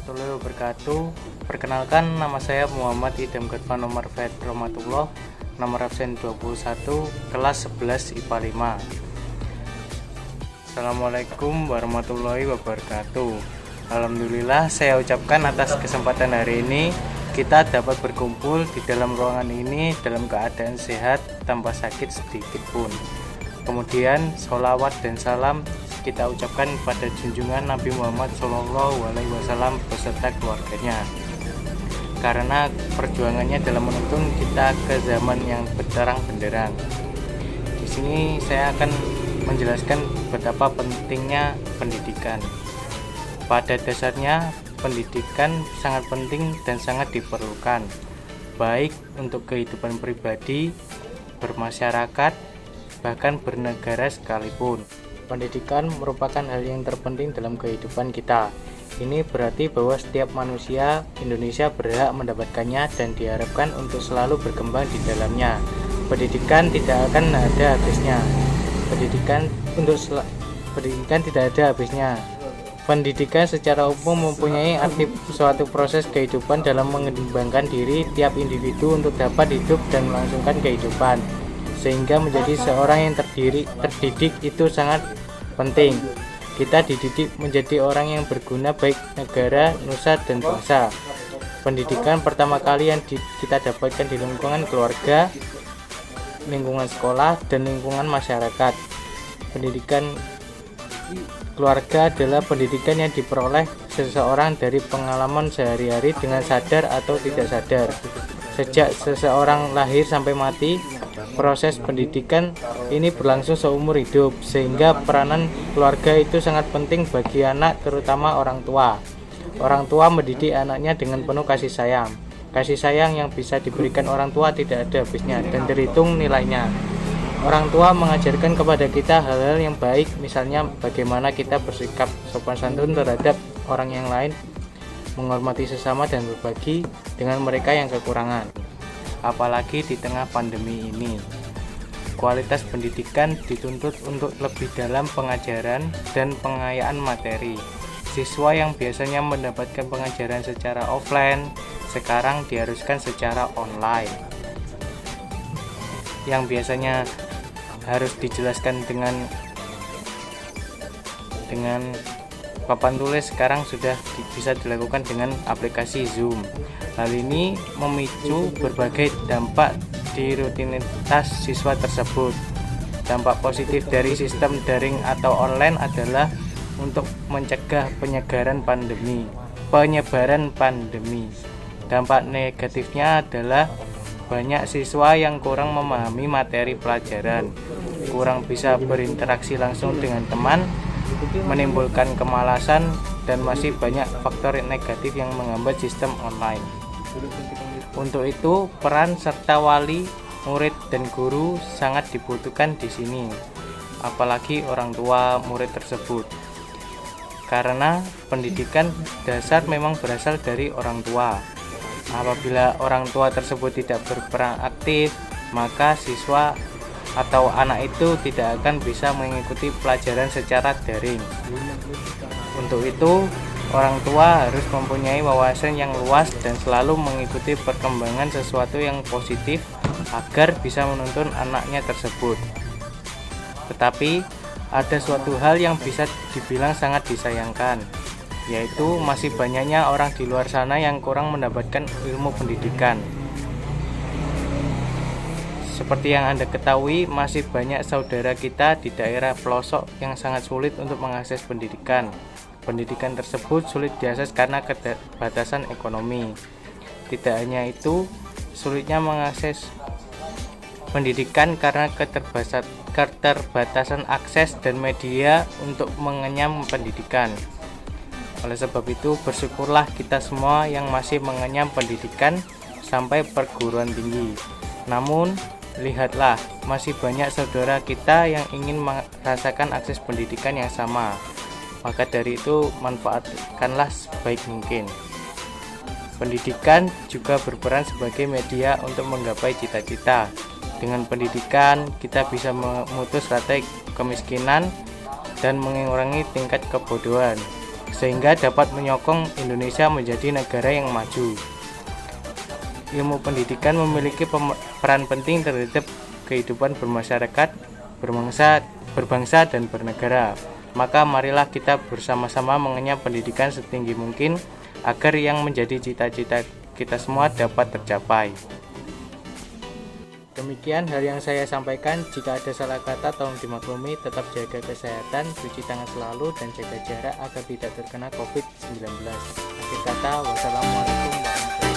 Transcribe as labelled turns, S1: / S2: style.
S1: warahmatullahi wabarakatuh. Perkenalkan, nama saya Muhammad Idam Gadvan Omar Faid Romatullah, nomor absen 21, kelas 11 IPA 5. Assalamualaikum warahmatullahi wabarakatuh. Alhamdulillah, saya ucapkan atas kesempatan hari ini kita dapat berkumpul di dalam ruangan ini dalam keadaan sehat tanpa sakit sedikit pun. Kemudian sholawat dan salam kita ucapkan pada junjungan Nabi Muhammad SAW beserta keluarganya, karena perjuangannya dalam menuntun kita ke zaman yang berterang benderang. Di sini saya akan menjelaskan betapa pentingnya pendidikan. Pada dasarnya pendidikan sangat penting dan sangat diperlukan, baik untuk kehidupan pribadi, bermasyarakat, bahkan bernegara sekalipun. Pendidikan merupakan hal yang terpenting dalam kehidupan kita. Ini berarti bahwa setiap manusia Indonesia berhak mendapatkannya dan diharapkan untuk selalu berkembang di dalamnya. Pendidikan tidak akan ada habisnya. Pendidikan tidak ada habisnya. Pendidikan secara umum mempunyai arti suatu proses kehidupan dalam mengembangkan diri tiap individu untuk dapat hidup dan melangsungkan kehidupan, sehingga menjadi seorang yang terdidik itu sangat penting. Kita dididik menjadi orang yang berguna baik negara, nusa, dan bangsa. Pendidikan pertama kali yang kita dapatkan di lingkungan keluarga, lingkungan sekolah, dan lingkungan masyarakat. Pendidikan keluarga adalah pendidikan yang diperoleh seseorang dari pengalaman sehari-hari dengan sadar atau tidak sadar. Sejak seseorang lahir sampai mati, proses pendidikan ini berlangsung seumur hidup, sehingga peranan keluarga itu sangat penting bagi anak, terutama orang tua. Orang tua mendidik anaknya dengan penuh kasih sayang. Kasih sayang yang bisa diberikan orang tua tidak ada habisnya dan terhitung nilainya. Orang tua mengajarkan kepada kita hal-hal yang baik, misalnya bagaimana kita bersikap sopan santun terhadap orang yang lain, menghormati sesama, dan berbagi dengan mereka yang kekurangan. Apalagi di tengah pandemi ini, kualitas pendidikan dituntut untuk lebih dalam pengajaran dan pengayaan materi. Siswa yang biasanya mendapatkan pengajaran secara offline sekarang diharuskan secara online. Yang biasanya harus dijelaskan dengan papan tulis sekarang sudah bisa dilakukan dengan aplikasi Zoom. Hal ini memicu berbagai dampak di rutinitas siswa tersebut. Dampak positif dari sistem daring atau online adalah untuk mencegah penyebaran pandemi. Dampak negatifnya adalah banyak siswa yang kurang memahami materi pelajaran, kurang bisa berinteraksi langsung dengan teman, menimbulkan kemalasan, dan masih banyak faktor negatif yang menghambat sistem online. Untuk itu, peran serta wali, murid, dan guru sangat dibutuhkan di sini, apalagi orang tua murid tersebut. Karena pendidikan dasar memang berasal dari orang tua. Apabila orang tua tersebut tidak berperan aktif, maka siswa atau anak itu tidak akan bisa mengikuti pelajaran secara daring. Untuk itu, orang tua harus mempunyai wawasan yang luas dan selalu mengikuti perkembangan sesuatu yang positif agar bisa menuntun anaknya tersebut. Tetapi, ada suatu hal yang bisa dibilang sangat disayangkan, yaitu masih banyaknya orang di luar sana yang kurang mendapatkan ilmu pendidikan. Seperti yang Anda ketahui, masih banyak saudara kita di daerah pelosok yang sangat sulit untuk mengakses pendidikan. Pendidikan tersebut sulit diakses karena keterbatasan ekonomi. Tidak hanya itu, sulitnya mengakses pendidikan karena keterbatasan akses dan media untuk mengenyam pendidikan. Oleh sebab itu, bersyukurlah kita semua yang masih mengenyam pendidikan sampai perguruan tinggi. Namun, lihatlah, masih banyak saudara kita yang ingin merasakan akses pendidikan yang sama. Maka dari itu, manfaatkanlah sebaik mungkin. Pendidikan juga berperan sebagai media untuk menggapai cita-cita. Dengan pendidikan, kita bisa memutus rantai kemiskinan dan mengurangi tingkat kebodohan. sehingga dapat menyokong Indonesia menjadi negara yang maju. Ilmu pendidikan memiliki peran penting terhadap kehidupan bermasyarakat, berbangsa dan bernegara. Maka marilah kita bersama-sama mengenyam pendidikan setinggi mungkin agar yang menjadi cita-cita kita semua dapat tercapai. Demikian hal yang saya sampaikan. Jika ada salah kata tolong dimaklumi. Tetap jaga kesehatan, cuci tangan selalu, dan jaga jarak agar tidak terkena COVID-19. Akhir kata, wassalamualaikum warahmatullahi wabarakatuh.